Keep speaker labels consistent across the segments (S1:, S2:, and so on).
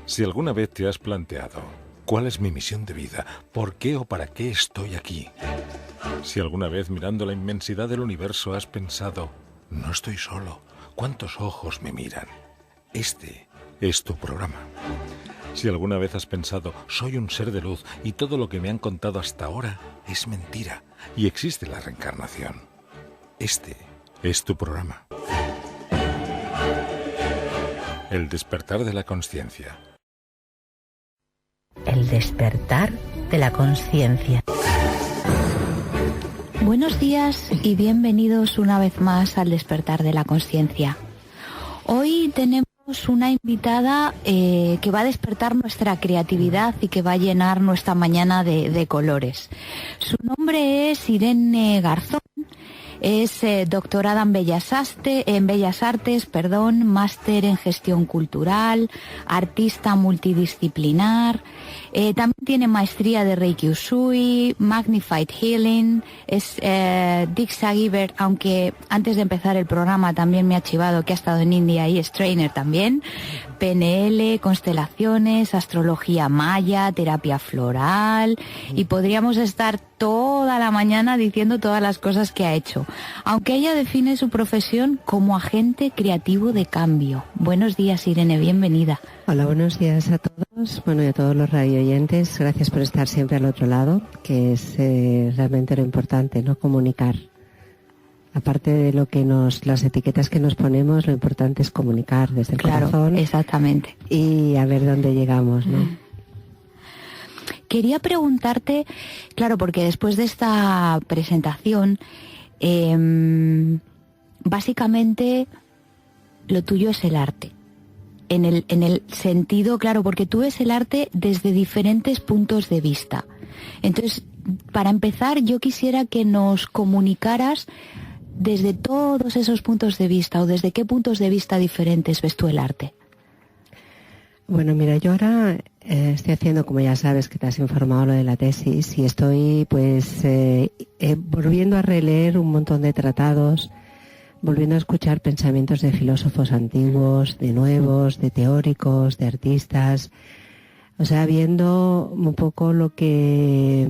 S1: Si alguna vez te has planteado cuál es mi misión de vida, por qué o para qué estoy aquí. Si alguna vez mirando la inmensidad del universo has pensado, no estoy solo, ¿cuántos ojos me miran? Este es tu programa. Si alguna vez has pensado, soy un ser de luz y todo lo que me han contado hasta ahora es mentira y existe la reencarnación. Este es tu programa. El despertar de la consciencia.
S2: El despertar de la conciencia. Buenos días y bienvenidos una vez más al despertar de la conciencia. Hoy tenemos una invitada que va a despertar nuestra creatividad y que va a llenar nuestra mañana de colores. Su nombre es Irene Garzón. Es doctorada en Bellas Artes, máster en Gestión Cultural, artista multidisciplinar, también tiene maestría de Reiki Usui, Magnified Healing, es Diksha Giver, aunque antes de empezar el programa también me ha chivado que ha estado en India y es trainer también, PNL, constelaciones, astrología maya, terapia floral, y podríamos estar toda la mañana diciendo todas las cosas que ha hecho, aunque ella define su profesión como agente creativo de cambio. Buenos días, Irene, bienvenida.
S3: Hola, buenos días a todos, y a todos los radioyentes. Gracias por estar siempre al otro lado, que es realmente lo importante, ¿no? Comunicar. Aparte de las etiquetas que nos ponemos, lo importante es comunicar desde el corazón.
S2: Exactamente.
S3: Y a ver dónde llegamos, ¿no?
S2: Quería preguntarte, claro, porque después de esta presentación, básicamente lo tuyo es el arte. En el sentido, claro, porque tú ves el arte desde diferentes puntos de vista. Entonces, para empezar, yo quisiera que nos comunicaras desde todos esos puntos de vista, o desde qué puntos de vista diferentes ves tú el arte.
S3: Bueno, mira, yo ahora estoy haciendo, como ya sabes, que te has informado, lo de la tesis, y estoy volviendo a releer un montón de tratados, volviendo a escuchar pensamientos de filósofos antiguos, de nuevos, de teóricos, de artistas, o sea, viendo un poco lo que...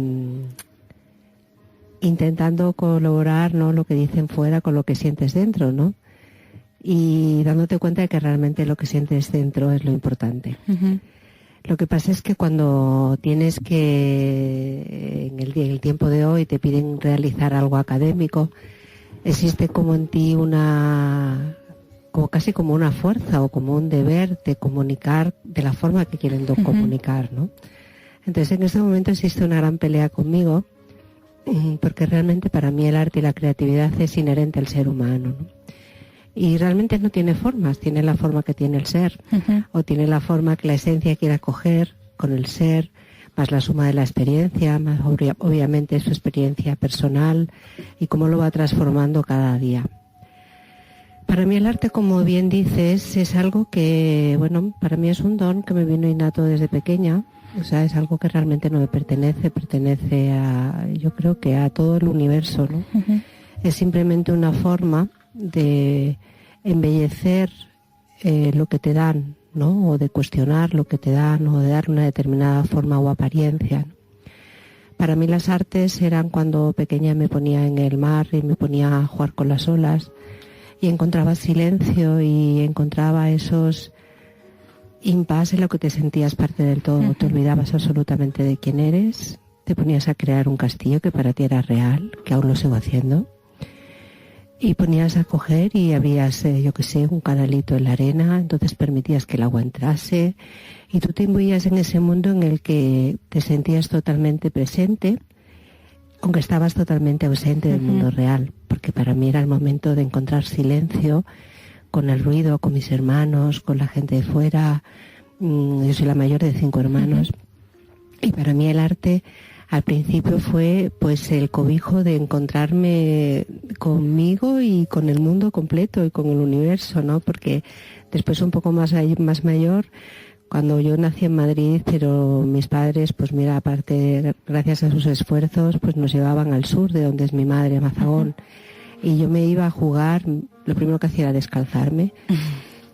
S3: intentando colaborar, ¿no?, lo que dicen fuera con lo que sientes dentro, ¿no? Y dándote cuenta de que realmente lo que sientes dentro es lo importante. Uh-huh. Lo que pasa es que cuando tienes que, en el tiempo de hoy, te piden realizar algo académico, existe como en ti casi como una fuerza o como un deber de comunicar de la forma que quieren comunicar, ¿no? Entonces, en este momento existe una gran pelea conmigo, porque realmente para mí el arte y la creatividad es inherente al ser humano, ¿no? Y realmente no tiene formas, tiene la forma que tiene el ser, uh-huh, o tiene la forma que la esencia quiere acoger con el ser, más la suma de la experiencia, más obviamente su experiencia personal y cómo lo va transformando cada día. Para mí el arte, como bien dices, es algo que, para mí es un don que me vino innato desde pequeña. O sea, es algo que realmente no me pertenece a, yo creo que a todo el universo, ¿no? Uh-huh. Es simplemente una forma de embellecer lo que te dan, ¿no? O de cuestionar lo que te dan, o de dar una determinada forma o apariencia, ¿no? Para mí las artes eran cuando pequeña me ponía en el mar y me ponía a jugar con las olas y encontraba silencio y encontraba esos impases en lo que te sentías parte del todo. Uh-huh. Te olvidabas absolutamente de quién eres, te ponías a crear un castillo que para ti era real, que aún lo sigo haciendo, y ponías a coger y abrías, un canalito en la arena, entonces permitías que el agua entrase y tú te imbuías en ese mundo en el que te sentías totalmente presente, aunque estabas totalmente ausente del mundo real, porque para mí era el momento de encontrar silencio con el ruido, con mis hermanos, con la gente de fuera. Yo soy la mayor de 5 hermanos, y para mí el arte al principio fue pues el cobijo de encontrarme conmigo y con el mundo completo y con el universo, ¿no? Porque después, un poco más mayor, cuando yo nací en Madrid, pero mis padres, pues mira, aparte, gracias a sus esfuerzos, pues nos llevaban al sur, de donde es mi madre, a Mazagón, y yo me iba a jugar, lo primero que hacía era descalzarme,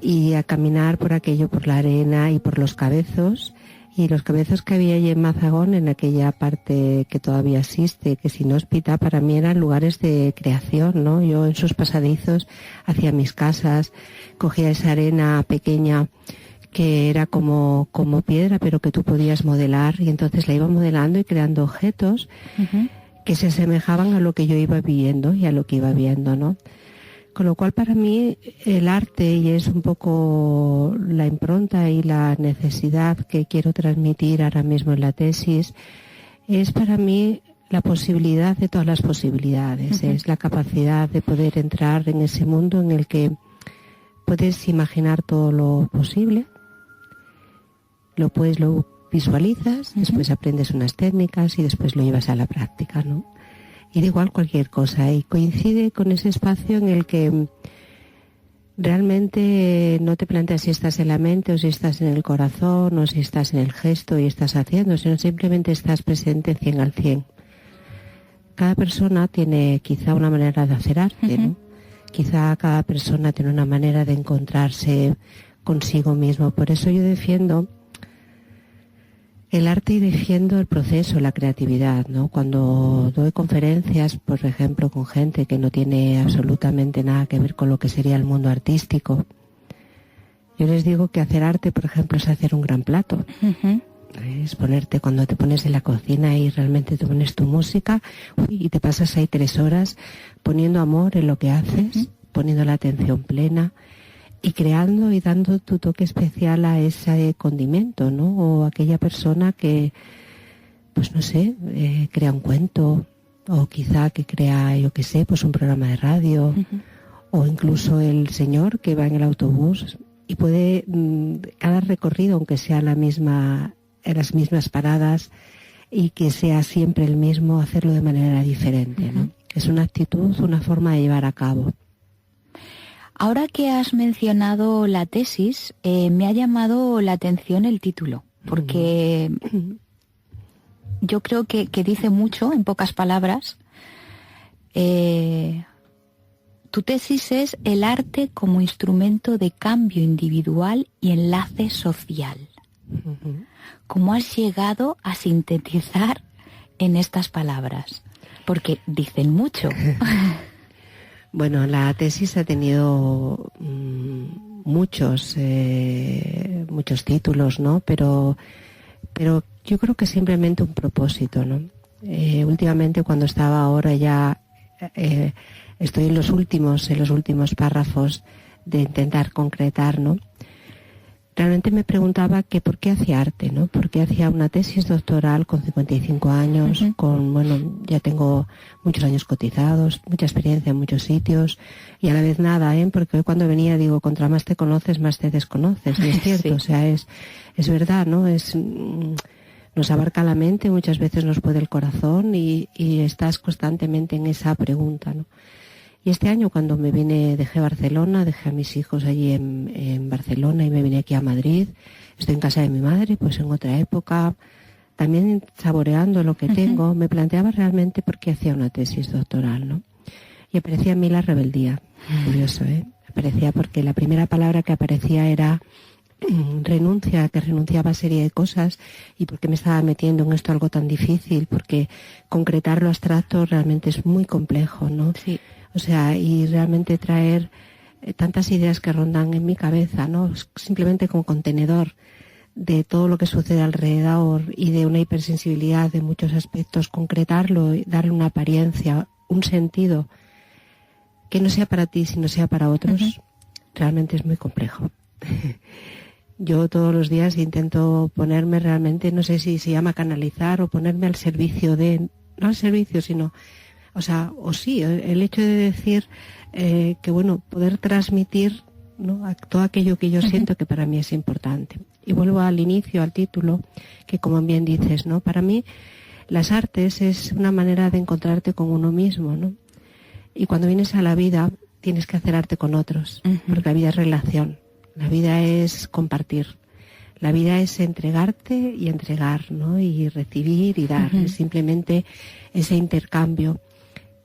S3: y a caminar por aquello, por la arena y por los cabezos. Y los cabezos que había allí en Mazagón, en aquella parte que todavía existe, que es inhóspita, para mí eran lugares de creación, ¿no? Yo en sus pasadizos hacía mis casas, cogía esa arena pequeña que era como piedra, pero que tú podías modelar, y entonces la iba modelando y creando objetos que se asemejaban a lo que yo iba viviendo y a lo que iba viendo, ¿no? Con lo cual, para mí, el arte, y es un poco la impronta y la necesidad que quiero transmitir ahora mismo en la tesis, es para mí la posibilidad de todas las posibilidades. Es la capacidad de poder entrar en ese mundo en el que puedes imaginar todo lo posible, lo visualizas, después aprendes unas técnicas y después lo llevas a la práctica, ¿no? Y da igual cualquier cosa, y coincide con ese espacio en el que realmente no te planteas si estás en la mente o si estás en el corazón o si estás en el gesto y estás haciendo, sino simplemente estás presente 100 al 100. Cada persona tiene quizá una manera de hacer arte, ¿no? Quizá cada persona tiene una manera de encontrarse consigo mismo. Por eso yo defiendo el arte y defiendo el proceso, la creatividad, ¿no? Cuando doy conferencias, por ejemplo, con gente que no tiene absolutamente nada que ver con lo que sería el mundo artístico, yo les digo que hacer arte, por ejemplo, es hacer un gran plato. Es ponerte, cuando te pones en la cocina y realmente te pones tu música, y te pasas ahí 3 horas poniendo amor en lo que haces, poniendo la atención plena, y creando y dando tu toque especial a ese condimento, ¿no? O aquella persona que, pues no sé, crea un cuento, o quizá que crea, yo qué sé, pues un programa de radio, o incluso el señor que va en el autobús y puede, cada recorrido, aunque sea en las mismas paradas y que sea siempre el mismo, hacerlo de manera diferente, ¿no? Es una actitud, una forma de llevar a cabo.
S2: Ahora que has mencionado la tesis, me ha llamado la atención el título, porque yo creo que dice mucho, en pocas palabras. Tu tesis es el arte como instrumento de cambio individual y enlace social. ¿Cómo has llegado a sintetizar en estas palabras? Porque dicen mucho.
S3: Bueno, la tesis ha tenido muchos títulos, ¿no? Pero yo creo que simplemente un propósito, ¿no? Últimamente, cuando estaba ahora ya, estoy en los últimos párrafos de intentar concretar, ¿no? Realmente me preguntaba que por qué hacía arte, ¿no? Por qué hacía una tesis doctoral con 55 años, ya tengo muchos años cotizados, mucha experiencia en muchos sitios, y a la vez nada, porque hoy cuando venía digo, contra más te conoces, más te desconoces, y es cierto, sí. O sea, es verdad, ¿no? Nos abarca la mente, muchas veces nos puede el corazón, y estás constantemente en esa pregunta, ¿no? Y este año, cuando me vine, dejé Barcelona, dejé a mis hijos allí en Barcelona y me vine aquí a Madrid. Estoy en casa de mi madre, pues en otra época, también saboreando lo que tengo. Me planteaba realmente por qué hacía una tesis doctoral, ¿no? Y aparecía en mí la rebeldía. Curioso, ¿eh? Aparecía porque la primera palabra que aparecía era renuncia, que renunciaba a serie de cosas, y porque me estaba metiendo en esto algo tan difícil, porque concretar lo abstracto realmente es muy complejo, ¿no? Sí. O sea, y realmente traer tantas ideas que rondan en mi cabeza, ¿no? Simplemente como contenedor de todo lo que sucede alrededor y de una hipersensibilidad de muchos aspectos, concretarlo y darle una apariencia, un sentido que no sea para ti, sino sea para otros, realmente es muy complejo. Yo todos los días intento ponerme realmente, no sé si se llama canalizar o ponerme al servicio de, no al servicio, sino... el hecho de decir que, bueno, poder transmitir, ¿no?, a todo aquello que yo siento que para mí es importante. Y vuelvo al inicio, al título, que como bien dices, ¿no? Para mí las artes es una manera de encontrarte con uno mismo, ¿no? Y cuando vienes a la vida tienes que hacer arte con otros, porque la vida es relación, la vida es compartir. La vida es entregarte y entregar, ¿no? Y recibir y dar. Es simplemente ese intercambio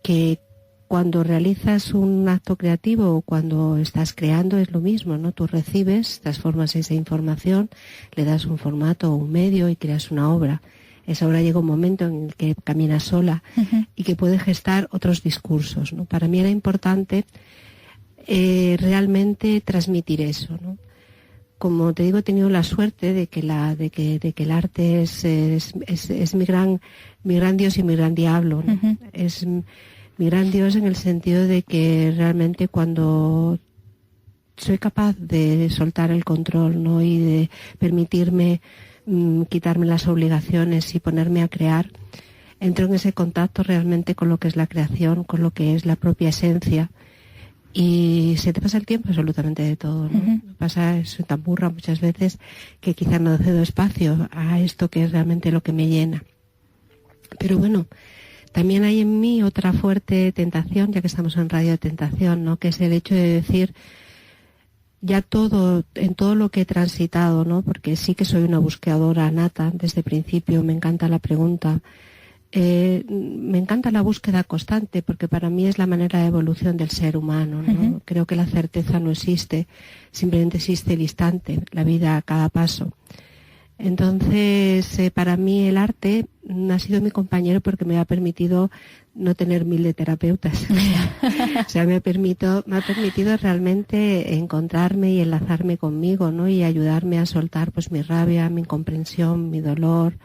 S3: que cuando realizas un acto creativo o cuando estás creando es lo mismo, ¿no? Tú recibes, transformas esa información, le das un formato o un medio y creas una obra. Esa obra llega un momento en el que camina sola y que puede gestar otros discursos, ¿no? Para mí era importante realmente transmitir eso, ¿no? Como te digo, he tenido la suerte de que el arte es mi gran Dios y mi gran diablo, ¿no? Es mi gran Dios en el sentido de que realmente cuando soy capaz de soltar el control, ¿no? Y de permitirme quitarme las obligaciones y ponerme a crear, entro en ese contacto realmente con lo que es la creación, con lo que es la propia esencia, y se te pasa el tiempo absolutamente de todo, ¿no? Soy tan burra muchas veces que quizás no cedo espacio a esto que es realmente lo que me llena. Pero bueno, también hay en mí otra fuerte tentación, ya que estamos en Radio Tentación, ¿no? Que es el hecho de decir ya en todo lo que he transitado, ¿no? Porque sí que soy una buscadora nata desde el principio, me encanta la pregunta, me encanta la búsqueda constante, porque para mí es la manera de evolución del ser humano, ¿no? Creo que la certeza no existe, simplemente existe el instante, la vida a cada paso. Entonces, para mí el arte ha sido mi compañero porque me ha permitido no tener 1000 de terapeutas. O sea, me ha permitido realmente encontrarme y enlazarme conmigo, ¿no? Y ayudarme a soltar pues mi rabia, mi incomprensión, mi dolor,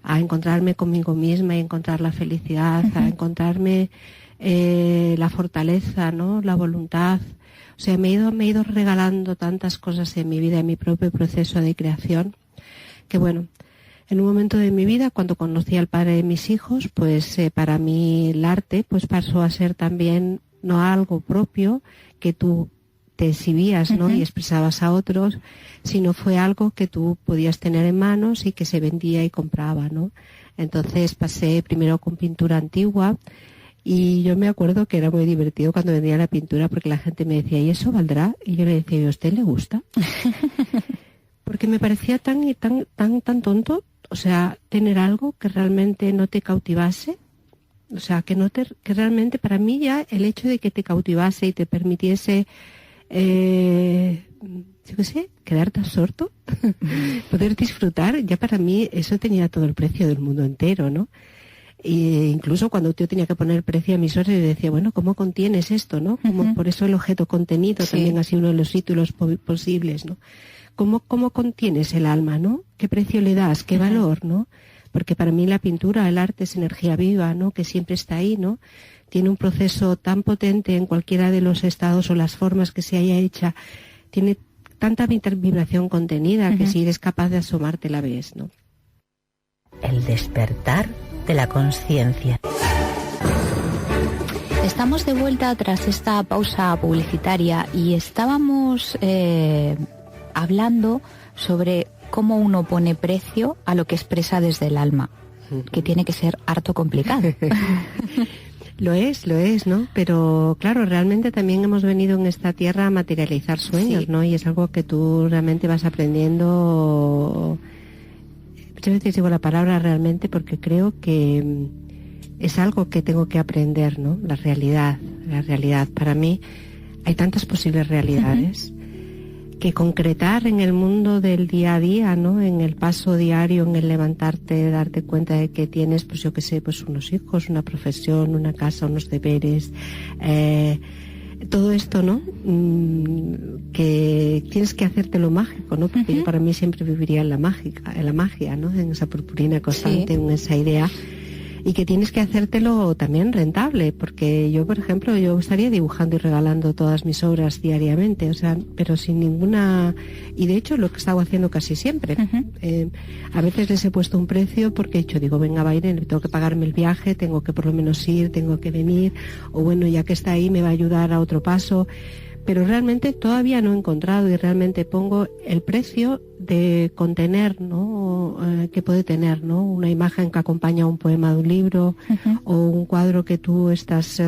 S3: a encontrarme conmigo misma y encontrar la felicidad, a encontrarme la fortaleza, ¿no? La voluntad. O sea, me he ido regalando tantas cosas en mi vida, en mi propio proceso de creación, que bueno, en un momento de mi vida, cuando conocí al padre de mis hijos, pues para mí el arte pues pasó a ser también no algo propio que tú te exhibías, ¿no? Y expresabas a otros, sino fue algo que tú podías tener en manos y que se vendía y compraba, ¿no? Entonces pasé primero con pintura antigua, y yo me acuerdo que era muy divertido cuando vendía la pintura porque la gente me decía, ¿y eso valdrá? Y yo le decía, ¿y a usted le gusta? Porque me parecía tan tonto, o sea, tener algo que realmente no te cautivase, o sea, que realmente para mí ya el hecho de que te cautivase y te permitiese, yo qué sé, quedarte absorto, poder disfrutar, ya para mí eso tenía todo el precio del mundo entero, ¿no? E incluso cuando yo tenía que poner precio a mis horas, le decía, bueno, ¿cómo contienes esto, no? Como por eso el objeto contenido también ha sido uno de los títulos posibles, ¿no? ¿Cómo contienes el alma, no? ¿Qué precio le das? ¿Qué valor, no? Porque para mí la pintura, el arte es energía viva, ¿no? Que siempre está ahí, ¿no? Tiene un proceso tan potente en cualquiera de los estados o las formas que se haya hecha. Tiene tanta vibración contenida que si eres capaz de asomarte la ves, ¿no?
S4: El despertar de la conciencia.
S2: Estamos de vuelta tras esta pausa publicitaria y estábamos hablando sobre cómo uno pone precio a lo que expresa desde el alma, que tiene que ser harto complicado.
S3: Lo es, ¿no? Pero claro, realmente también hemos venido en esta tierra a materializar sueños, ¿no? Y es algo que tú realmente vas aprendiendo. Muchas veces digo la palabra realmente porque creo que es algo que tengo que aprender, ¿no? La realidad. Para mí hay tantas posibles realidades que concretar en el mundo del día a día, ¿no? En el paso diario, en el levantarte, darte cuenta de que tienes, pues yo qué sé, pues unos hijos, una profesión, una casa, unos deberes, todo esto, ¿no? Que tienes que hacértelo mágico, ¿no? Porque yo para mí siempre viviría en la magia, ¿no? En esa purpurina constante, en esa idea. Y que tienes que hacértelo también rentable, porque yo, por ejemplo, yo estaría dibujando y regalando todas mis obras diariamente, o sea, pero sin ninguna... Y de hecho lo que he estado haciendo casi siempre. A veces les he puesto un precio porque he dicho, digo, venga, va a ir, tengo que pagarme el viaje, tengo que por lo menos ir, tengo que venir, o bueno, ya que está ahí me va a ayudar a otro paso. Pero realmente todavía no he encontrado y realmente pongo el precio de contener, ¿no? Que puede tener, ¿no? Una imagen que acompaña un poema de un libro o un cuadro que tú estás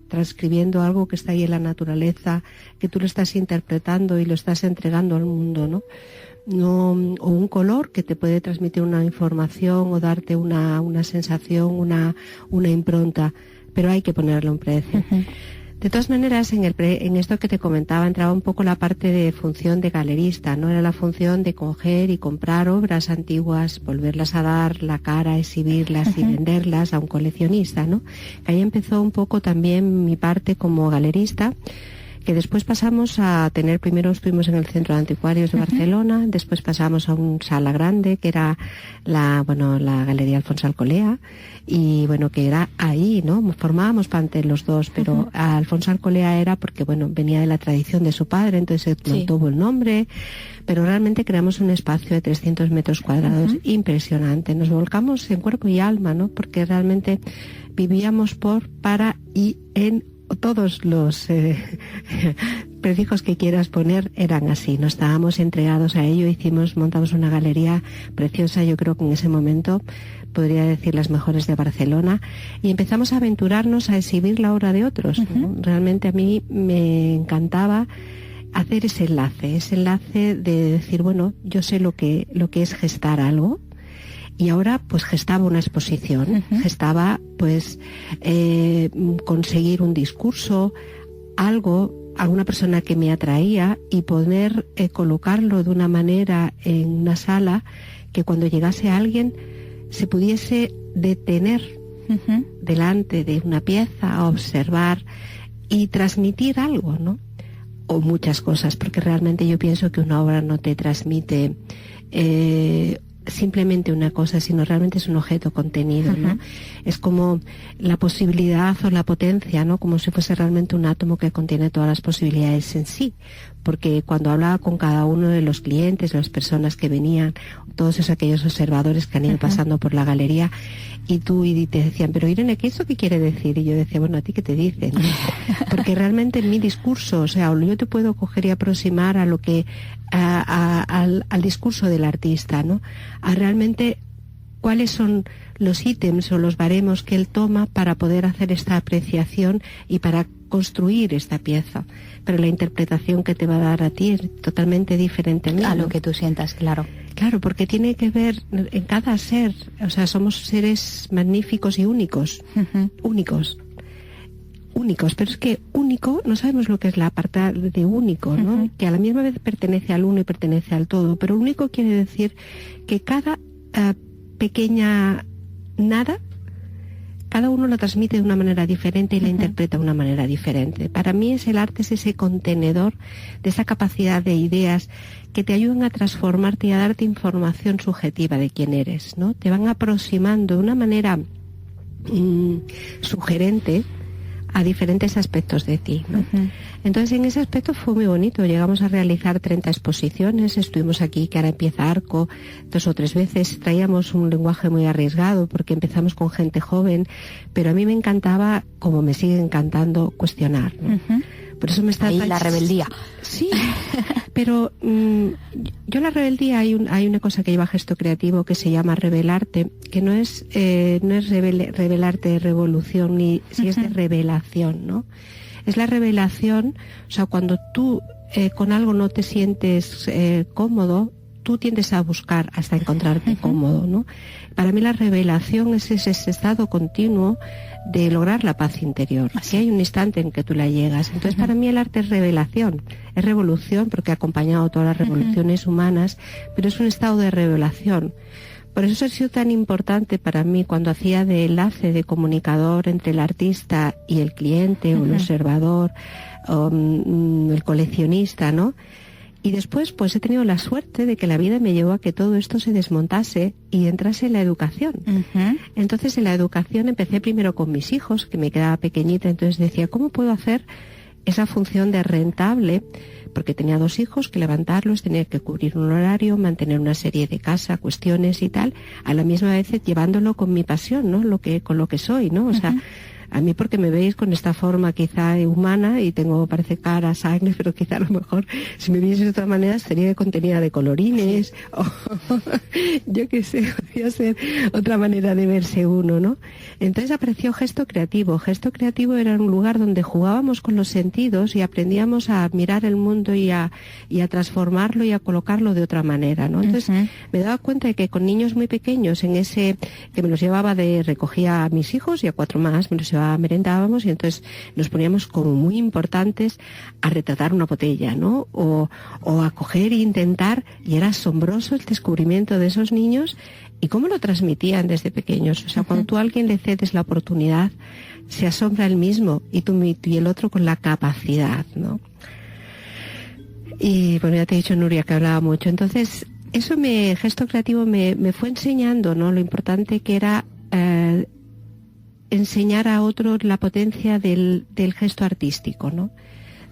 S3: transcribiendo algo que está ahí en la naturaleza, que tú lo estás interpretando y lo estás entregando al mundo, ¿no? O un color que te puede transmitir una información o darte una sensación, una impronta. pero hay que ponerle un precio. De todas maneras, en esto que te comentaba, entraba un poco la parte de función de galerista, ¿no? Era la función de coger y comprar obras antiguas, volverlas a dar la cara, exhibirlas y venderlas a un coleccionista, ¿no? Que ahí empezó un poco también mi parte como galerista, que después pasamos a tener, primero estuvimos en el Centro de Anticuarios de Barcelona, después pasamos a un sala grande, que era la Galería Alfonso Alcolea, y bueno, que era ahí, ¿no? Formábamos parte los dos, pero Alfonso Alcolea era porque, bueno, venía de la tradición de su padre, entonces no tuvo el nombre, pero realmente creamos un espacio de 300 metros cuadrados impresionante. Nos volcamos en cuerpo y alma, ¿no? Porque realmente vivíamos para y en todos los prefijos que quieras poner eran así, no estábamos entregados a ello, montamos una galería preciosa, yo creo que en ese momento podría decir las mejores de Barcelona, y empezamos a aventurarnos a exhibir la obra de otros, ¿no? Realmente a mí me encantaba hacer ese enlace de decir, bueno, yo sé lo que es gestar algo. Y ahora pues gestaba una exposición, gestaba pues conseguir un discurso, alguna persona que me atraía, y poder colocarlo de una manera en una sala que cuando llegase alguien se pudiese detener delante de una pieza a observar y transmitir algo, ¿no? O muchas cosas, porque realmente yo pienso que una obra no te transmite simplemente una cosa, sino realmente es un objeto contenido, ¿no? Es como la posibilidad o la potencia, ¿no? Como si fuese realmente un átomo que contiene todas las posibilidades en sí. Porque cuando hablaba con cada uno de los clientes, las personas que venían, todos aquellos observadores que han ido pasando por la galería, y te decían, pero Irene, ¿qué es eso que quiere decir? Y yo decía, bueno, ¿a ti qué te dicen? Porque realmente en mi discurso, o sea, yo te puedo coger y aproximar a lo que al discurso del artista, ¿no? A realmente cuáles son los ítems o los baremos que él toma para poder hacer esta apreciación y para construir esta pieza. Pero la interpretación que te va a dar a ti es totalmente diferente
S2: a lo que tú sientas, claro.
S3: Claro, porque tiene que ver en cada ser, o sea, somos seres magníficos y únicos, únicos, pero es que único, no sabemos lo que es la parte de único, ¿no? Que a la misma vez pertenece al uno y pertenece al todo, pero único quiere decir que cada pequeña nada, cada uno lo transmite de una manera diferente y la interpreta de una manera diferente. Para mí el arte es ese contenedor de esa capacidad de ideas que te ayudan a transformarte y a darte información subjetiva de quién eres, ¿no? Te van aproximando de una manera sugerente a diferentes aspectos de ti, ¿no? Entonces en ese aspecto fue muy bonito. Llegamos a realizar 30 exposiciones, estuvimos aquí, que ahora empieza Arco, 2 o 3 veces, traíamos un lenguaje muy arriesgado porque empezamos con gente joven, pero a mí me encantaba, como me sigue encantando, cuestionar, ¿no? Por eso me está...
S2: Ahí la rebeldía.
S3: Sí, pero yo la rebeldía, hay una cosa que lleva Gesto Creativo que se llama revelarte, que no es revelarte de revolución, ni si es de revelación, ¿no? Es la revelación, o sea, cuando tú con algo no te sientes cómodo, tú tiendes a buscar hasta encontrarte cómodo, ¿no? Para mí la revelación es ese estado continuo de lograr la paz interior. Así hay un instante en que tú la llegas. Entonces para mí el arte es revelación, es revolución porque ha acompañado todas las revoluciones humanas, pero es un estado de revelación. Por eso ha sido tan importante para mí cuando hacía de enlace, de comunicador entre el artista y el cliente o el observador o el coleccionista, ¿no? Y después pues he tenido la suerte de que la vida me llevó a que todo esto se desmontase y entrase en la educación. Entonces en la educación empecé primero con mis hijos, que me quedaba pequeñita, entonces decía, ¿cómo puedo hacer esa función de rentable? Porque tenía 2 hijos, que levantarlos, tenía que cubrir un horario, mantener una serie de casa, cuestiones y tal, a la misma vez llevándolo con mi pasión, ¿no? Con lo que soy, ¿no? O sea, a mí porque me veis con esta forma quizá humana y parece cara, sangre, pero quizá a lo mejor si me vieses de otra manera sería contenida de colorines o yo qué sé, podría ser otra manera de verse uno, ¿no? Entonces apareció Gesto Creativo. Gesto Creativo era un lugar donde jugábamos con los sentidos y aprendíamos a mirar el mundo y a transformarlo y a colocarlo de otra manera, ¿no? Entonces me daba cuenta de que con niños muy pequeños, en ese que me los llevaba recogía a mis hijos y a 4 más, me los llevaba iba merendábamos y entonces nos poníamos como muy importantes a retratar una botella, ¿no? O a coger e intentar, y era asombroso el descubrimiento de esos niños y cómo lo transmitían desde pequeños. O sea, cuando tú a alguien le cedes la oportunidad, se asombra él mismo y tú y el otro con la capacidad, ¿no? Y bueno, ya te he dicho, Nuria, que hablaba mucho. Entonces, eso gesto creativo me fue enseñando, ¿no? Lo importante que era enseñar a otros la potencia del gesto artístico, ¿no?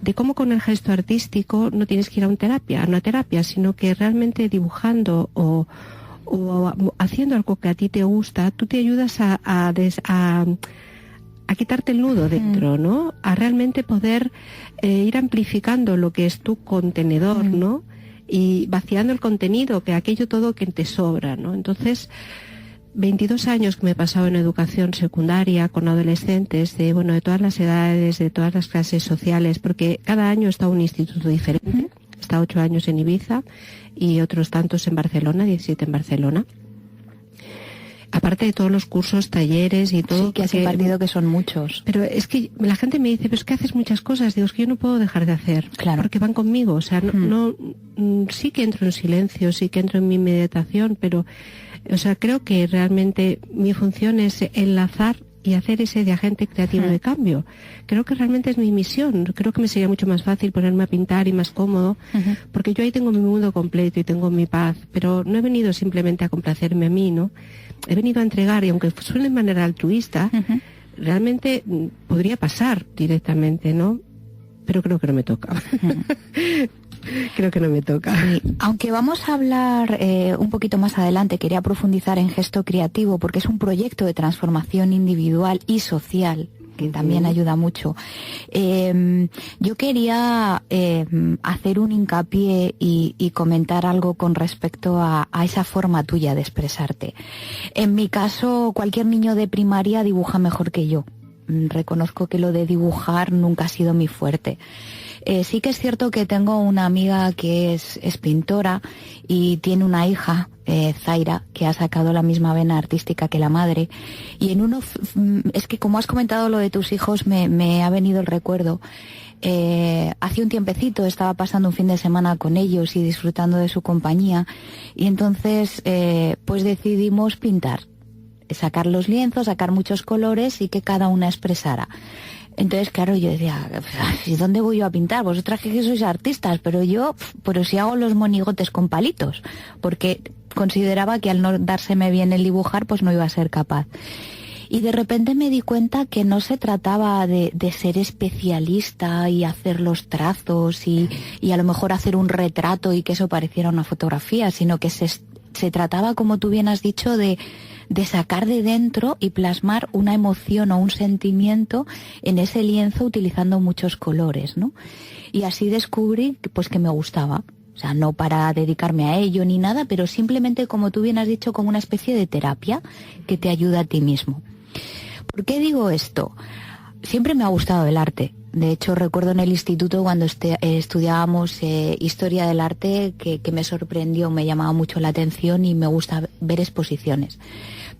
S3: De cómo con el gesto artístico no tienes que ir a una terapia, sino que realmente dibujando o haciendo algo que a ti te gusta, tú te ayudas a quitarte el nudo dentro, ¿no? A realmente poder ir amplificando lo que es tu contenedor, ¿no? Y vaciando el contenido, que aquello todo que te sobra, ¿no? Entonces, 22 años que me he pasado en educación secundaria con adolescentes de todas las edades, de todas las clases sociales, porque cada año está un instituto diferente. Está 8 años en Ibiza y otros tantos en Barcelona, 17 en Barcelona. Aparte de todos los cursos, talleres y todo.
S2: Sí, que has impartido, que son muchos.
S3: Pero es que la gente me dice, pero es que haces muchas cosas. Digo, es que yo no puedo dejar de hacer.
S2: Claro.
S3: Porque van conmigo. O sea, sí que entro en silencio, sí que entro en mi meditación, pero, o sea, creo que realmente mi función es enlazar y hacer ese de agente creativo de cambio. Creo que realmente es mi misión. Creo que me sería mucho más fácil ponerme a pintar y más cómodo, porque yo ahí tengo mi mundo completo y tengo mi paz. Pero no he venido simplemente a complacerme a mí, ¿no? He venido a entregar, y aunque suene de manera altruista, realmente podría pasar directamente, ¿no? Pero creo que no me toca. Creo que no me toca.
S2: Sí. Aunque vamos a hablar un poquito más adelante, quería profundizar en gesto creativo, porque es un proyecto de transformación individual y social que también ayuda mucho. Yo quería hacer un hincapié y comentar algo con respecto a esa forma tuya de expresarte. En mi caso, cualquier niño de primaria dibuja mejor que yo. Reconozco que lo de dibujar nunca ha sido mi fuerte. Sí que es cierto que tengo una amiga que es pintora y tiene una hija, Zaira, que ha sacado la misma vena artística que la madre. Y es que como has comentado lo de tus hijos, me ha venido el recuerdo. Hace un tiempecito estaba pasando un fin de semana con ellos y disfrutando de su compañía, y entonces pues decidimos pintar, sacar los lienzos, sacar muchos colores y que cada una expresara. Entonces, claro, yo decía, ¿y dónde voy yo a pintar? Vosotras que sois artistas, pero si hago los monigotes con palitos, porque consideraba que al no dárseme bien el dibujar, pues no iba a ser capaz. Y de repente me di cuenta que no se trataba de ser especialista y hacer los trazos y a lo mejor hacer un retrato y que eso pareciera una fotografía, sino que se trataba, como tú bien has dicho, de sacar de dentro y plasmar una emoción o un sentimiento en ese lienzo utilizando muchos colores, ¿no? Y así descubrí que me gustaba. O sea, no para dedicarme a ello ni nada, pero simplemente, como tú bien has dicho, como una especie de terapia que te ayuda a ti mismo. ¿Por qué digo esto? Siempre me ha gustado el arte. De hecho, recuerdo en el instituto cuando estudiábamos historia del arte que me sorprendió, me llamaba mucho la atención y me gusta ver exposiciones.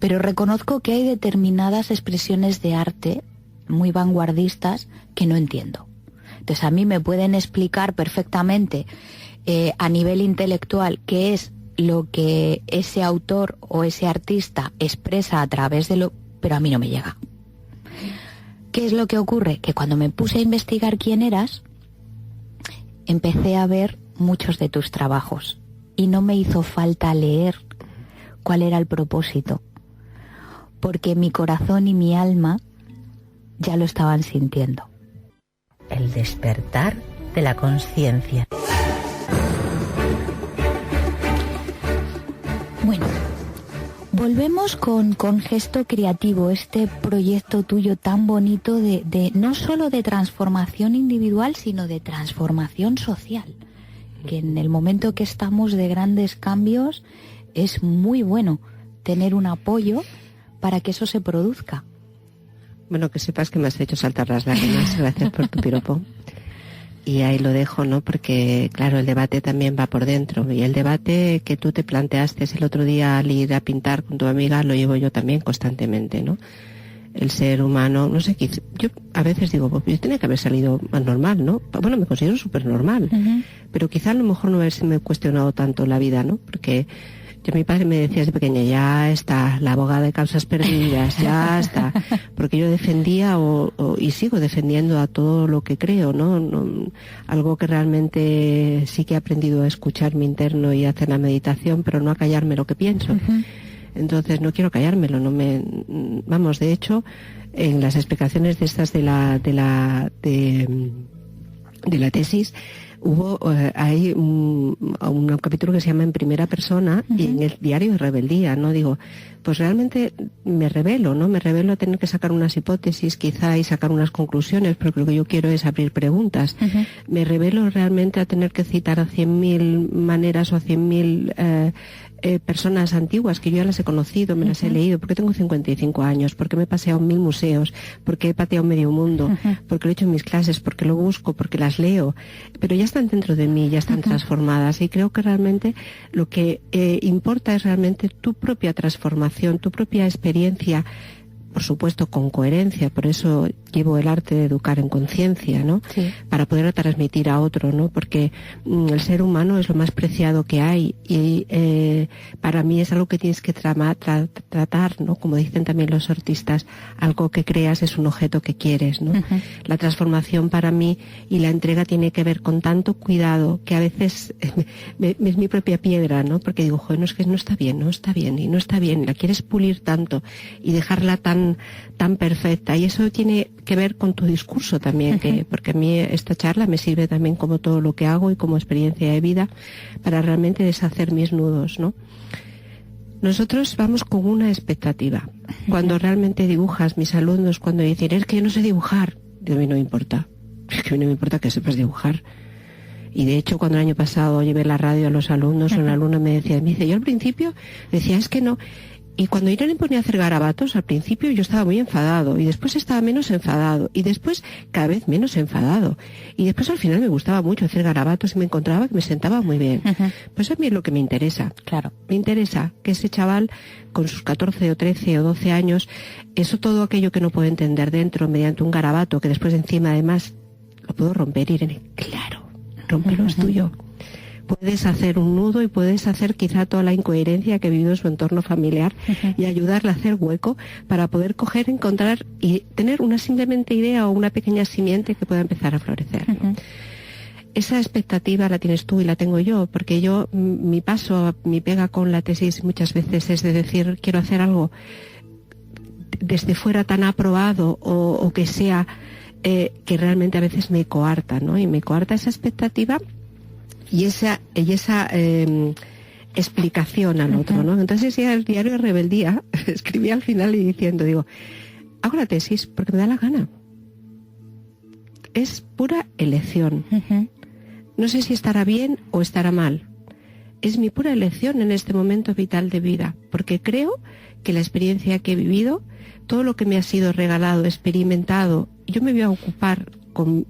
S2: Pero reconozco que hay determinadas expresiones de arte muy vanguardistas que no entiendo. Entonces, a mí me pueden explicar perfectamente a nivel intelectual qué es lo que ese autor o ese artista expresa a través de pero a mí no me llega. ¿Qué es lo que ocurre? Que cuando me puse a investigar quién eras, empecé a ver muchos de tus trabajos y no me hizo falta leer cuál era el propósito, porque mi corazón y mi alma ya lo estaban sintiendo.
S4: El despertar de la conciencia.
S2: Bueno, volvemos con Gesto Creativo, este proyecto tuyo tan bonito de no solo de transformación individual, sino de transformación social, que en el momento que estamos de grandes cambios es muy bueno tener un apoyo para que eso se produzca.
S3: Bueno, que sepas que me has hecho saltar las lágrimas. Gracias por tu piropo. Y ahí lo dejo, ¿no? Porque, claro, el debate también va por dentro. Y el debate que tú te planteaste el otro día al ir a pintar con tu amiga lo llevo yo también constantemente, ¿no? el ser humano, no sé, yo a veces digo, pues yo tenía que haber salido más normal, ¿no? Bueno, me considero súper normal, pero quizá a lo mejor no haberse me cuestionado tanto la vida, ¿no? Porque mi padre me decía desde pequeña, ya está, la abogada de causas perdidas, ya está, porque yo defendía y sigo defendiendo a todo lo que creo, ¿no? Algo que realmente sí que he aprendido a escuchar mi interno y a hacer la meditación, pero no a callarme lo que pienso. Entonces no quiero callármelo, vamos, de hecho, en las explicaciones de estas de la tesis, hubo hay un capítulo que se llama En primera persona y en el diario de rebeldía, ¿no? Digo, pues realmente me revelo, ¿no? Me revelo a tener que sacar unas hipótesis quizá y sacar unas conclusiones, porque lo que yo quiero es abrir preguntas. Me revelo realmente a tener que citar a 100.000 maneras o a 100.000 personas antiguas que yo ya las he conocido, me las he leído, porque tengo 55 años, porque me he paseado 1000 museos, porque he pateado medio mundo, porque lo he hecho en mis clases, porque lo busco, porque las leo, pero ya están dentro de mí, ya están transformadas, y creo que realmente lo que importa es realmente tu propia transformación, tu propia experiencia, por supuesto con coherencia, por eso llevo el arte de educar en conciencia, ¿no? Sí. Para poder transmitir a otro, ¿no? Porque el ser humano es lo más preciado que hay y para mí es algo que tienes que tratar, ¿no? Como dicen también los artistas, algo que creas es un objeto que quieres, ¿no? La transformación para mí y la entrega tiene que ver con tanto cuidado que a veces es mi propia piedra, ¿no? Porque digo, joder, no, es que no está bien, y la quieres pulir tanto y dejarla tan perfecta, y eso tiene que ver con tu discurso también, porque a mí esta charla me sirve también como todo lo que hago y como experiencia de vida para realmente deshacer mis nudos, ¿no? Nosotros vamos con una expectativa. Cuando realmente dibujas, mis alumnos cuando dicen, es que yo no sé dibujar, a mí no me importa, es que a mí no me importa que sepas dibujar. Y de hecho, cuando el año pasado llevé la radio a los alumnos, un alumno me dice, yo al principio decía, es que no. Y cuando Irene ponía a hacer garabatos, al principio yo estaba muy enfadado, y después estaba menos enfadado, y después cada vez menos enfadado. Y después al final me gustaba mucho hacer garabatos y me encontraba que me sentaba muy bien. Pues a mí es lo que me interesa. Claro. Me interesa que ese chaval, con sus 14 o 13 o 12 años, eso todo aquello que no puede entender dentro mediante un garabato, que después encima además lo puedo romper, Irene. Claro, rómpelo, es tuyo. Puedes hacer un nudo y puedes hacer quizá toda la incoherencia que ha vivido en su entorno familiar y ayudarle a hacer hueco para poder coger, encontrar y tener una simplemente idea o una pequeña simiente que pueda empezar a florecer. Esa expectativa la tienes tú y la tengo yo, porque yo, mi pega con la tesis muchas veces es de decir, quiero hacer algo desde fuera tan aprobado o que sea que realmente a veces me coarta, ¿no? Y me coarta esa expectativa y esa explicación al otro, ¿no? Entonces ya el diario de rebeldía escribí al final y diciendo, digo, hago la tesis porque me da la gana. Es pura elección. No sé si estará bien o estará mal. Es mi pura elección en este momento vital de vida, porque creo que la experiencia que he vivido, todo lo que me ha sido regalado, experimentado, yo me voy a ocupar con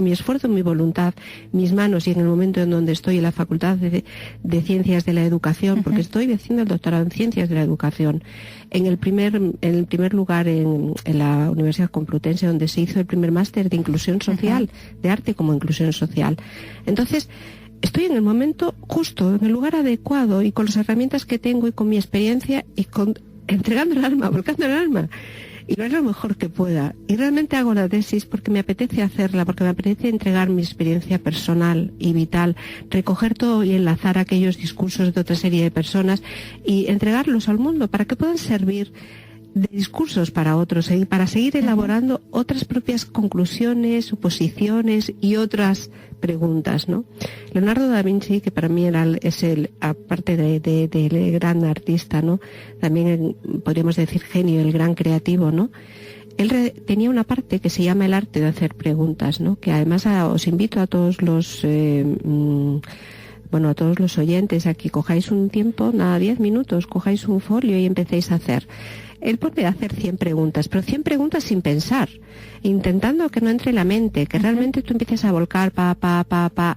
S3: mi esfuerzo, mi voluntad, mis manos, y en el momento en donde estoy en la Facultad de Ciencias de la Educación, porque estoy haciendo el doctorado en Ciencias de la Educación, en el primer lugar en la Universidad Complutense, donde se hizo el primer máster de inclusión social, de arte como inclusión social. Entonces, estoy en el momento justo, en el lugar adecuado, y con las herramientas que tengo y con mi experiencia, y entregando el alma, volcando el alma. Y lo es lo mejor que pueda. Y realmente hago la tesis porque me apetece hacerla, porque me apetece entregar mi experiencia personal y vital, recoger todo y enlazar aquellos discursos de otra serie de personas y entregarlos al mundo para que puedan servir de discursos para otros, y para seguir elaborando otras propias conclusiones, suposiciones y otras preguntas, ¿no? Leonardo da Vinci, que para mí es aparte del gran artista, ¿no? También podríamos decir genio, el gran creativo, ¿no? Él tenía una parte que se llama el arte de hacer preguntas, ¿no? Que además os invito a todos los a todos los oyentes a que cojáis un tiempo, 10 minutos, cojáis un folio y empecéis a hacer. él puede hacer 100 preguntas, pero 100 preguntas sin pensar, intentando que no entre en la mente, que realmente tú empieces a volcar,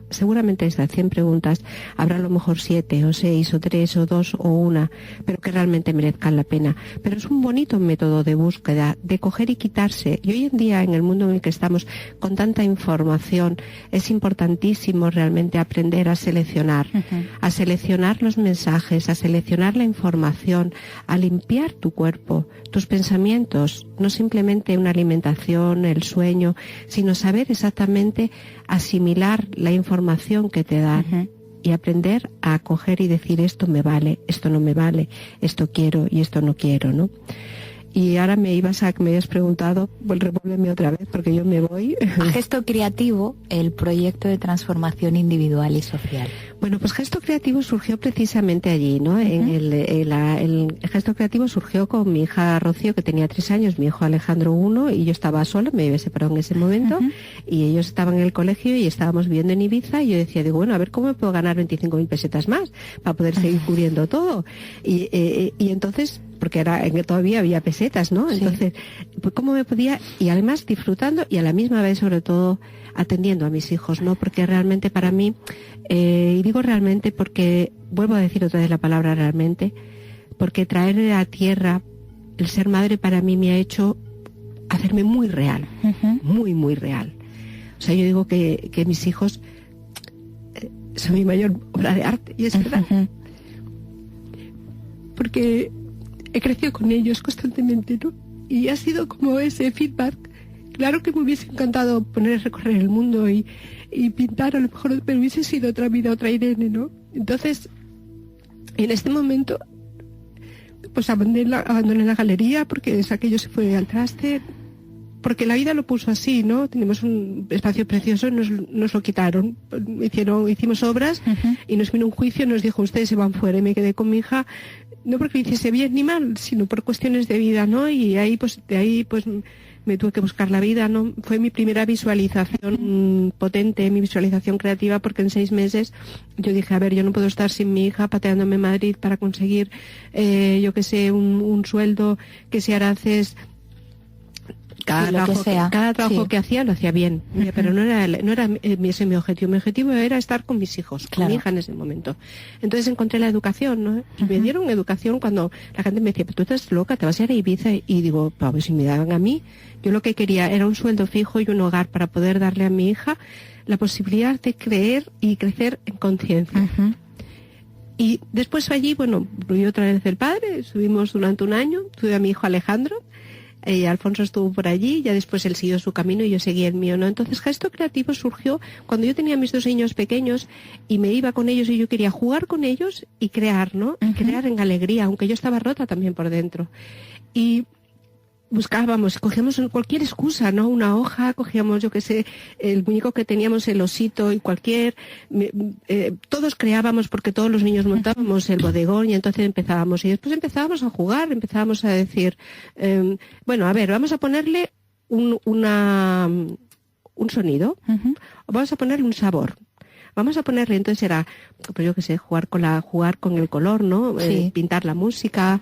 S3: seguramente estas 100 preguntas habrá a lo mejor 7 o 6 o 3 o 2 o 1, pero que realmente merezcan la pena. Pero es un bonito método de búsqueda, de coger y quitarse. Y hoy en día, en el mundo en el que estamos, con tanta información, es importantísimo realmente aprender a seleccionar, a seleccionar los mensajes, a seleccionar la información, a limpiar tu cuerpo, tus pensamientos, no simplemente una alimentación, el sueño, sino saber exactamente asimilar la información que te dan y aprender a coger y decir esto me vale, esto no me vale, esto quiero y esto no quiero, ¿no? Y ahora me habías preguntado, pues revuélveme otra vez porque yo me voy.
S2: Gesto Creativo, el proyecto de transformación individual y social.
S3: Bueno, pues Gesto Creativo surgió precisamente allí, ¿no? El Gesto Creativo surgió con mi hija Rocío, que tenía 3 años, mi hijo Alejandro 1, y yo estaba sola, me había separado en ese momento, y ellos estaban en el colegio y estábamos viviendo en Ibiza, y yo decía, bueno, a ver cómo me puedo ganar 25.000 pesetas más para poder seguir cubriendo todo. Y entonces, porque todavía había pesetas, ¿no? Entonces, pues cómo me podía, y además disfrutando y a la misma vez, sobre todo, atendiendo a mis hijos, ¿no? Porque realmente para mí, y digo realmente porque, vuelvo a decir otra vez la palabra realmente, porque traer a tierra el ser madre para mí me ha hecho hacerme muy real, muy, muy real. O sea, yo digo que mis hijos son mi mayor obra de arte, y es verdad. Porque he crecido con ellos constantemente, ¿no? Y ha sido como ese feedback. Claro que me hubiese encantado poner a recorrer el mundo y pintar, a lo mejor, pero hubiese sido otra vida, otra Irene, ¿no? Entonces, en este momento, pues abandoné la galería porque aquello se fue al traste, porque la vida lo puso así, ¿no? Tenemos un espacio precioso, nos lo quitaron, hicimos obras y nos vino un juicio, nos dijo, ustedes se van fuera, y me quedé con mi hija, no porque lo hiciese bien ni mal, sino por cuestiones de vida, ¿no? Y de ahí me tuve que buscar la vida, ¿no? Fue mi primera visualización potente, mi visualización creativa, porque en 6 meses yo dije, a ver, yo no puedo estar sin mi hija pateándome en Madrid para conseguir, yo qué sé, un sueldo, que si Araces. Cada trabajo que hacía lo hacía bien, pero no era ese mi objetivo. Mi objetivo era estar con mis hijos, con mi hija en ese momento. Entonces encontré la educación, ¿no? Y me dieron educación cuando la gente me decía, pero tú estás loca, te vas a ir a Ibiza. Y digo, pues si me daban a mí, yo lo que quería era un sueldo fijo y un hogar para poder darle a mi hija la posibilidad de creer y crecer en conciencia. Y después allí, bueno, volví otra vez el padre, estuvimos durante un año, tuve a mi hijo Alejandro. Alfonso estuvo por allí, ya después él siguió su camino y yo seguí el mío, ¿no? Entonces Gesto Creativo surgió cuando yo tenía mis 2 niños pequeños y me iba con ellos y yo quería jugar con ellos y crear, ¿no? Y crear en alegría, aunque yo estaba rota también por dentro. Y cogíamos cualquier excusa, ¿no? Una hoja, cogíamos, yo qué sé, el muñeco que teníamos, el osito y todos creábamos porque todos los niños montábamos el bodegón y entonces empezábamos. Y después empezábamos a jugar, empezábamos a decir, bueno, a ver, vamos a ponerle un sonido, o vamos a ponerle un sabor. Vamos a ponerle, entonces era, pues yo qué sé, jugar con el color, ¿no? Pintar la música,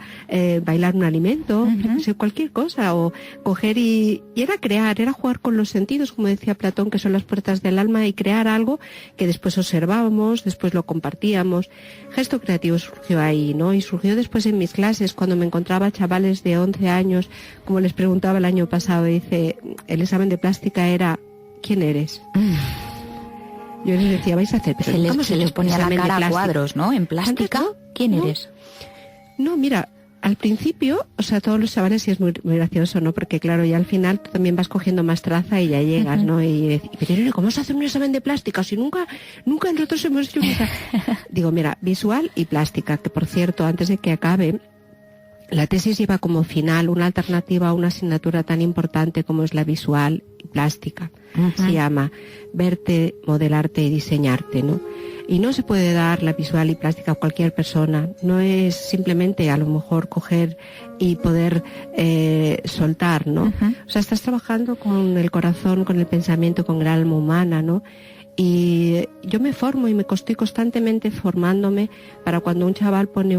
S3: bailar un alimento, yo qué sé, cualquier cosa, o coger y era crear, era jugar con los sentidos, como decía Platón, que son las puertas del alma, y crear algo que después observábamos, después lo compartíamos. Gesto Creativo surgió ahí, ¿no? Y surgió después en mis clases, cuando me encontraba chavales de 11 años, como les preguntaba el año pasado, dice, el examen de plástica era, ¿quién eres? Yo les decía, vais a hacer, pero
S2: se les ponía la cara a cuadros, ¿no? En plástica, ¿no? ¿Quién eres?
S3: No, mira, al principio, o sea, todos los chavales, sí es muy, muy gracioso, ¿no? Porque claro, ya al final tú también vas cogiendo más traza y ya llegas, ¿no? Y pero ¿cómo se hace un examen de plástica? Si nunca nosotros hemos hecho un examen. Digo, mira, visual y plástica, que por cierto, antes de que acabe, la tesis lleva como final una alternativa a una asignatura tan importante como es la visual y plástica. Se llama Verte, Modelarte y Diseñarte, ¿no? Y no se puede dar la visual y plástica a cualquier persona. No es simplemente a lo mejor coger y poder soltar, ¿no? O sea, estás trabajando con el corazón, con el pensamiento, con el alma humana, ¿no? Y yo me formo y me estoy constantemente formándome para cuando un chaval pone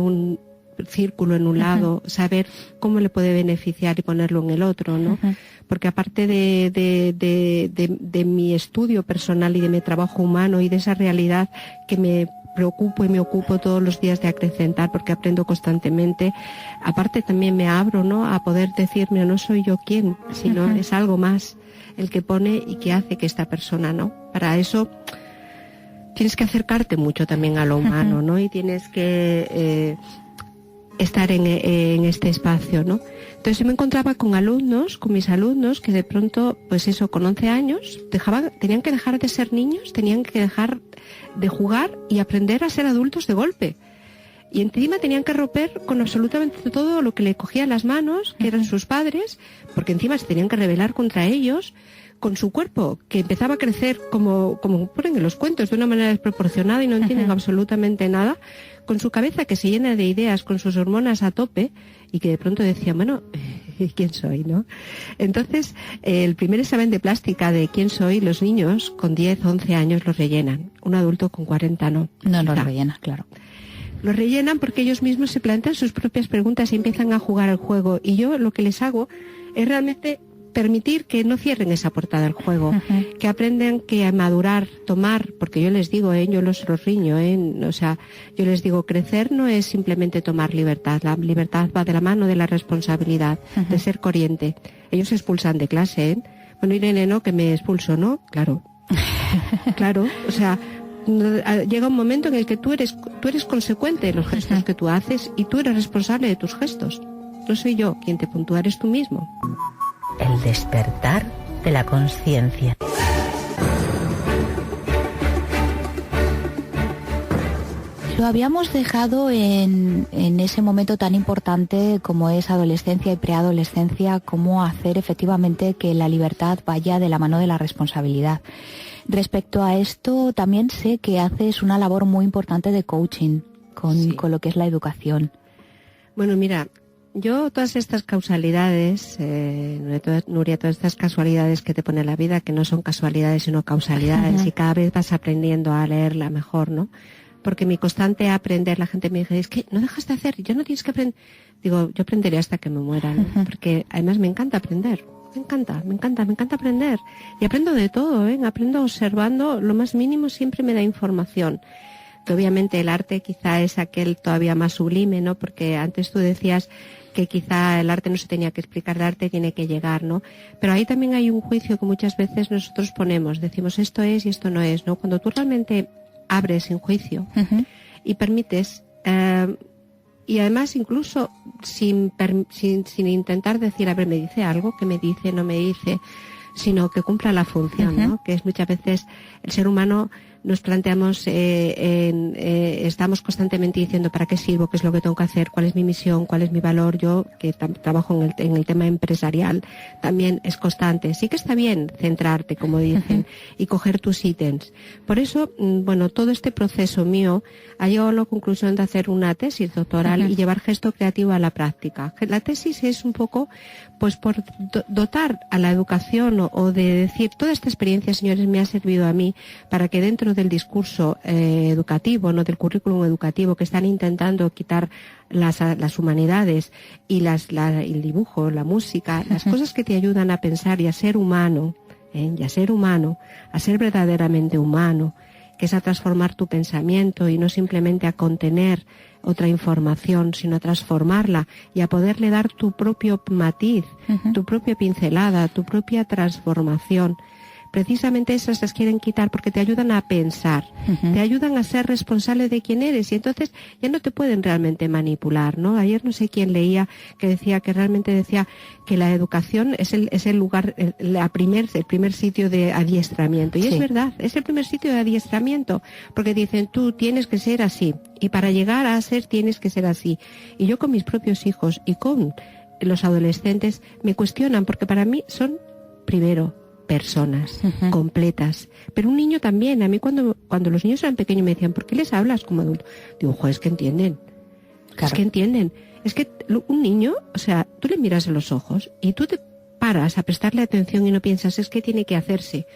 S3: círculo en un lado, saber cómo le puede beneficiar y ponerlo en el otro, ¿no? Porque aparte de mi estudio personal y de mi trabajo humano y de esa realidad que me preocupo y me ocupo todos los días de acrecentar, porque aprendo constantemente, aparte también me abro, ¿no?, a poder decirme, no soy yo quien, sino es algo más el que pone y que hace que esta persona, ¿no? Para eso tienes que acercarte mucho también a lo humano, ¿no? Y tienes que estar en este espacio, ¿no? Entonces yo me encontraba con mis alumnos, que de pronto, pues eso, con 11 años, tenían que dejar de ser niños, tenían que dejar de jugar y aprender a ser adultos de golpe. Y encima tenían que romper con absolutamente todo lo que le cogía las manos, que eran sus padres, porque encima se tenían que rebelar contra ellos, con su cuerpo, que empezaba a crecer como ponen en los cuentos, de una manera desproporcionada y no entienden absolutamente nada, con su cabeza que se llena de ideas, con sus hormonas a tope, y que de pronto decían, bueno, ¿quién soy, no? Entonces, el primer examen de plástica de quién soy, los niños con 10, 11 años los rellenan. Un adulto con 40 no.
S2: No los rellena, claro.
S3: Los rellenan porque ellos mismos se plantean sus propias preguntas y empiezan a jugar al juego. Y yo lo que les hago es realmente permitir que no cierren esa puerta del juego, que aprendan que a madurar, tomar, porque yo les digo, yo los riño, o sea, yo les digo, crecer no es simplemente tomar libertad, la libertad va de la mano de la responsabilidad, de ser corriente. Ellos se expulsan de clase, Bueno, Irene, no, que me expulso, ¿no? Claro, claro, o sea, llega un momento en el que tú eres consecuente de los gestos que tú haces y tú eres responsable de tus gestos. No soy yo quien te puntúa, eres tú mismo.
S4: El despertar de la conciencia.
S2: Lo habíamos dejado en ese momento tan importante como es adolescencia y preadolescencia, cómo hacer efectivamente que la libertad vaya de la mano de la responsabilidad. Respecto a esto, también sé que haces una labor muy importante de coaching con lo que es la educación.
S3: Bueno, mira, yo todas estas causalidades, Nuria, todas estas casualidades que te pone la vida, que no son casualidades sino causalidades, y cada vez vas aprendiendo a leerla mejor, ¿no? Porque mi constante aprender, la gente me dice, es que no dejas de hacer, ya no tienes que aprender. Digo, yo aprenderé hasta que me muera, ¿no? Porque además me encanta aprender. Me encanta aprender. Y aprendo de todo, aprendo observando, lo más mínimo siempre me da información. Que obviamente el arte quizá es aquel todavía más sublime, ¿no? Porque antes tú decías que quizá el arte no se tenía que explicar, el arte tiene que llegar, ¿no? Pero ahí también hay un juicio que muchas veces nosotros ponemos, decimos esto es y esto no es, ¿no? Cuando tú realmente abres sin juicio y permites, y además incluso sin intentar decir, a ver, me dice algo, que me dice, no me dice, sino que cumpla la función, ¿no? Que es muchas veces el ser humano nos planteamos, estamos constantemente diciendo para qué sirvo, qué es lo que tengo que hacer, cuál es mi misión, cuál es mi valor. Yo, que trabajo en el tema empresarial, también es constante. Sí que está bien centrarte, como dicen, y coger tus ítems. Por eso, bueno, todo este proceso mío ha llegado a la conclusión de hacer una tesis doctoral y llevar gesto creativo a la práctica. La tesis es un poco, pues, por dotar a la educación o de decir, toda esta experiencia, señores, me ha servido a mí para que dentro del discurso educativo, no del currículum educativo, que están intentando quitar las humanidades y el dibujo, la música, las cosas que te ayudan a pensar y a ser humano, a ser verdaderamente humano, que es a transformar tu pensamiento y no simplemente a contener otra información, sino a transformarla y a poderle dar tu propio matiz, tu propia pincelada, tu propia transformación. Precisamente esas las quieren quitar porque te ayudan a pensar, te ayudan a ser responsable de quién eres y entonces ya no te pueden realmente manipular, ¿no? Ayer no sé quién leía que decía que realmente decía que la educación es el lugar, el primer sitio de adiestramiento. Y sí, es verdad, es el primer sitio de adiestramiento porque dicen tú tienes que ser así y para llegar a ser tienes que ser así. Y yo con mis propios hijos y con los adolescentes me cuestionan porque para mí son primero personas completas, pero un niño también. A mí cuando los niños eran pequeños me decían, ¿por qué les hablas como adulto? Digo, joder, es que entienden, claro. Es que entienden, es que un niño, o sea, tú le miras a los ojos y tú te paras a prestarle atención y no piensas, es que tiene que hacerse.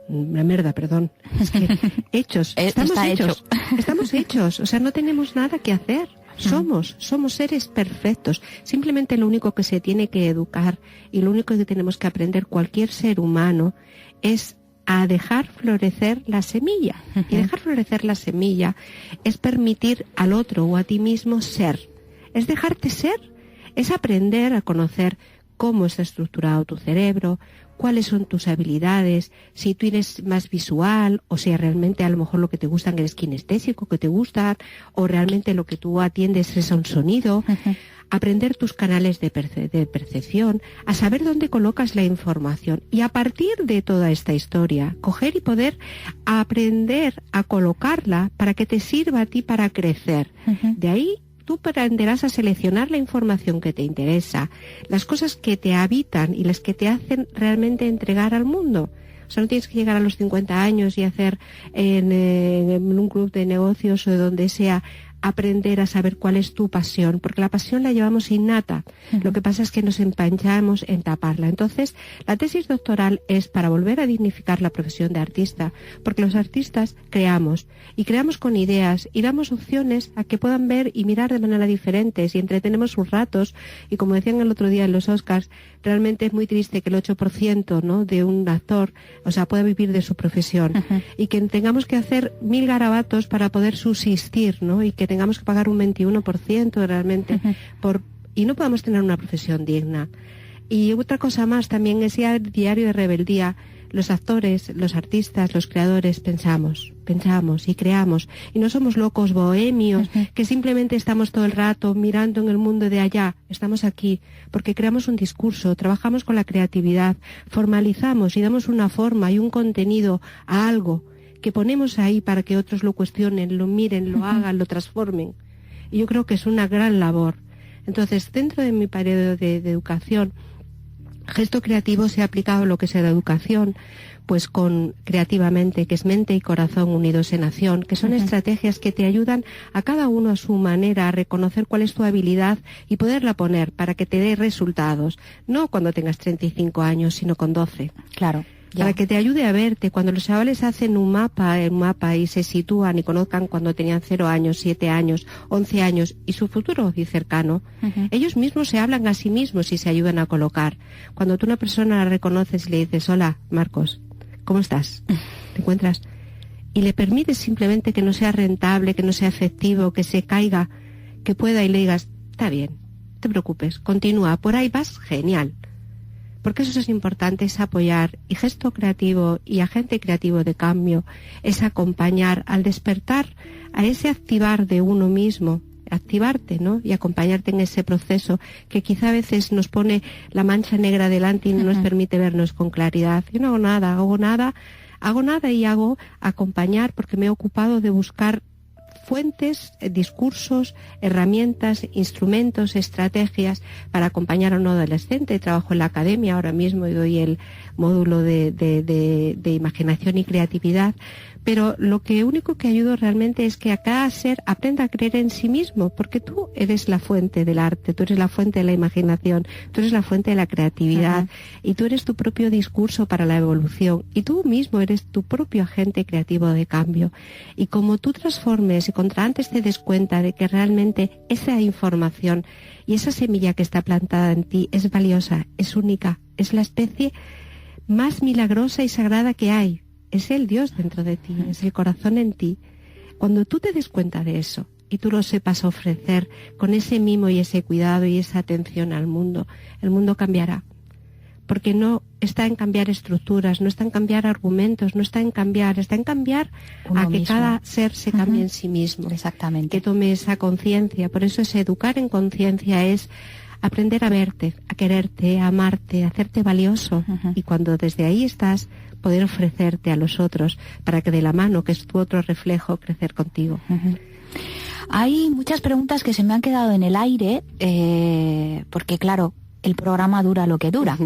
S3: Una mierda, perdón. Es que hechos, estamos hechos, o sea, no tenemos nada que hacer. Somos seres perfectos. Simplemente lo único que se tiene que educar y lo único que tenemos que aprender cualquier ser humano es a dejar florecer la semilla. Y dejar florecer la semilla es permitir al otro o a ti mismo ser. Es dejarte ser. Es aprender a conocer cómo está estructurado tu cerebro, cuáles son tus habilidades, si tú eres más visual o si realmente a lo mejor lo que te gustan eres kinestésico, que te gustan, o realmente lo que tú atiendes es a un sonido. Aprender tus canales de percepción, a saber dónde colocas la información y a partir de toda esta historia, coger y poder aprender a colocarla para que te sirva a ti para crecer. De ahí tú aprenderás a seleccionar la información que te interesa, las cosas que te habitan y las que te hacen realmente entregar al mundo. O sea, no tienes que llegar a los 50 años y hacer en un club de negocios o de donde sea, aprender a saber cuál es tu pasión, porque la pasión la llevamos innata. Lo que pasa es que nos empañamos en taparla. Entonces, la tesis doctoral es para volver a dignificar la profesión de artista, porque los artistas creamos, y creamos con ideas, y damos opciones a que puedan ver y mirar de manera diferente, y entretenemos sus ratos, y como decían el otro día en los Oscars, realmente es muy triste que el 8%, ¿no?, de un actor, o sea, pueda vivir de su profesión, y que tengamos que hacer 1000 garabatos para poder subsistir, ¿no?, y que tengamos que pagar un 21% realmente y no podamos tener una profesión digna. Y otra cosa más también es ya el diario de rebeldía. Los actores, los artistas, los creadores pensamos y creamos y no somos locos bohemios que simplemente estamos todo el rato mirando en el mundo de allá. Estamos aquí porque creamos un discurso, trabajamos con la creatividad, formalizamos y damos una forma y un contenido a algo que ponemos ahí para que otros lo cuestionen, lo miren, lo hagan, lo transformen. Y yo creo que es una gran labor. Entonces, dentro de mi periodo de educación, gesto creativo se ha aplicado lo que es la educación, pues con creativamente, que es mente y corazón unidos en acción, que son estrategias que te ayudan a cada uno a su manera a reconocer cuál es tu habilidad y poderla poner para que te dé resultados. No cuando tengas 35 años, sino con 12.
S2: Claro. Ya.
S3: Para que te ayude a verte. Cuando los chavales hacen un mapa y se sitúan y conozcan cuando tenían 0 años, 7 años, 11 años y su futuro y cercano, ellos mismos se hablan a sí mismos y se ayudan a colocar. Cuando tú a una persona la reconoces y le dices, hola, Marcos, ¿cómo estás? ¿Te encuentras? Y le permites simplemente que no sea rentable, que no sea efectivo, que se caiga, que pueda y le digas, está bien, no te preocupes, continúa, por ahí vas, genial. Porque eso es importante, es apoyar, y gesto creativo y agente creativo de cambio es acompañar al despertar, a ese activar de uno mismo, activarte, ¿no?, y acompañarte en ese proceso que quizá a veces nos pone la mancha negra delante y no nos permite vernos con claridad. Yo no hago nada y hago acompañar porque me he ocupado de buscar fuentes, discursos, herramientas, instrumentos, estrategias para acompañar a un adolescente. Trabajo en la academia ahora mismo y doy el módulo de imaginación y creatividad, pero lo único que ayudo realmente es que a cada ser aprenda a creer en sí mismo, porque tú eres la fuente del arte, tú eres la fuente de la imaginación, tú eres la fuente de la creatividad y tú eres tu propio discurso para la evolución y tú mismo eres tu propio agente creativo de cambio. Y como tú transformes y contra antes te des cuenta de que realmente esa información y esa semilla que está plantada en ti es valiosa, es única, es la especie más milagrosa y sagrada que hay. Es el Dios dentro de ti, es el corazón en ti. Cuando tú te des cuenta de eso y tú lo sepas ofrecer con ese mimo y ese cuidado y esa atención al mundo, el mundo cambiará. Porque no está en cambiar estructuras, no está en cambiar argumentos, no está en cambiar, está en cambiar
S2: uno
S3: a que
S2: mismo.
S3: Cada ser se cambie en sí mismo.
S2: Exactamente.
S3: Que tome esa conciencia. Por eso es educar en conciencia, es aprender a verte, a quererte, a amarte, a hacerte valioso. Y cuando desde ahí estás, poder ofrecerte a los otros para que de la mano, que es tu otro reflejo, crecer contigo.
S2: Hay muchas preguntas que se me han quedado en el aire, porque claro, el programa dura lo que dura.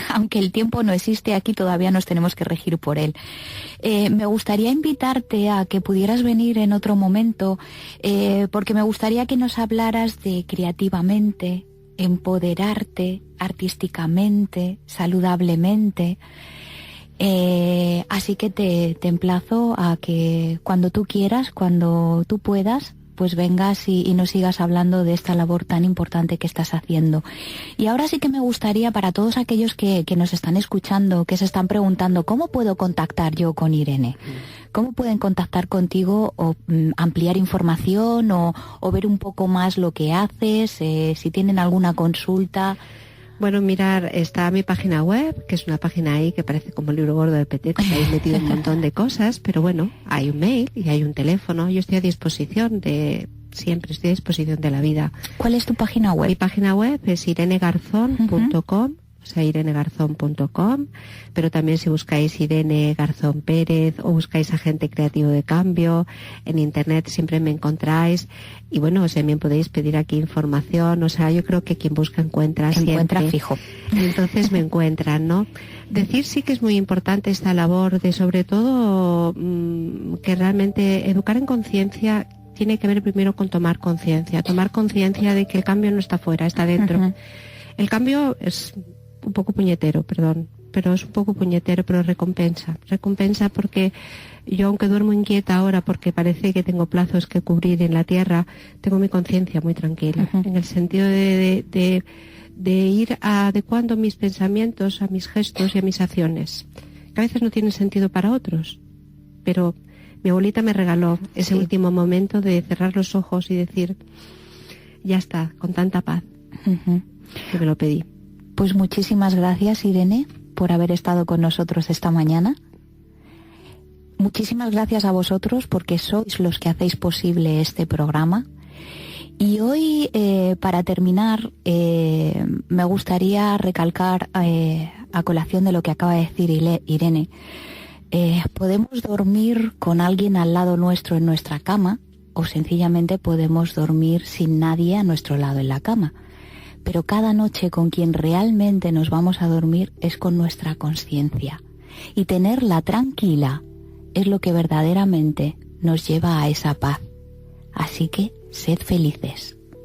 S2: Aunque el tiempo no existe, aquí todavía nos tenemos que regir por él. Me gustaría invitarte a que pudieras venir en otro momento, porque me gustaría que nos hablaras de creativamente, empoderarte artísticamente, saludablemente. Así que te emplazo a que cuando tú quieras, cuando tú puedas, pues vengas y nos sigas hablando de esta labor tan importante que estás haciendo. Y ahora sí que me gustaría, para todos aquellos que nos están escuchando, que se están preguntando, ¿cómo puedo contactar yo con Irene? ¿Cómo pueden contactar contigo o ampliar información o ver un poco más lo que haces? Si tienen alguna consulta.
S3: Bueno, mirar, está mi página web, que es una página ahí que parece como el libro gordo del Petete, que hay metido un montón de cosas, pero bueno, hay un mail y hay un teléfono. Yo estoy a disposición siempre estoy a disposición de la vida.
S2: ¿Cuál es tu página web?
S3: Mi página web es irenegarzón.com, o sea, irenegarzón.com, pero también si buscáis Irene Garzón Pérez o buscáis Agente Creativo de Cambio, en internet siempre me encontráis. Y bueno, o sea, también podéis pedir aquí información, o sea, yo creo que quien busca encuentra siempre.
S2: Fijo.
S3: Entonces me encuentran, ¿no? Decir sí que es muy importante esta labor de, sobre todo, que realmente educar en conciencia tiene que ver primero con tomar conciencia de que el cambio no está fuera, está dentro. El cambio es un poco puñetero, pero recompensa porque yo, aunque duermo inquieta ahora porque parece que tengo plazos que cubrir en la tierra, tengo mi conciencia muy tranquila, en el sentido de ir adecuando mis pensamientos a mis gestos y a mis acciones, que a veces no tienen sentido para otros, pero mi abuelita me regaló ese último momento de cerrar los ojos y decir, ya está, con tanta paz, que me lo pedí.
S2: Pues muchísimas gracias, Irene, por haber estado con nosotros esta mañana. Muchísimas gracias a vosotros porque sois los que hacéis posible este programa. Y hoy, para terminar, me gustaría recalcar, a colación de lo que acaba de decir Irene, podemos dormir con alguien al lado nuestro en nuestra cama o sencillamente podemos dormir sin nadie a nuestro lado en la cama. Pero cada noche con quien realmente nos vamos a dormir es con nuestra conciencia. Y tenerla tranquila es lo que verdaderamente nos lleva a esa paz. Así que, sed felices.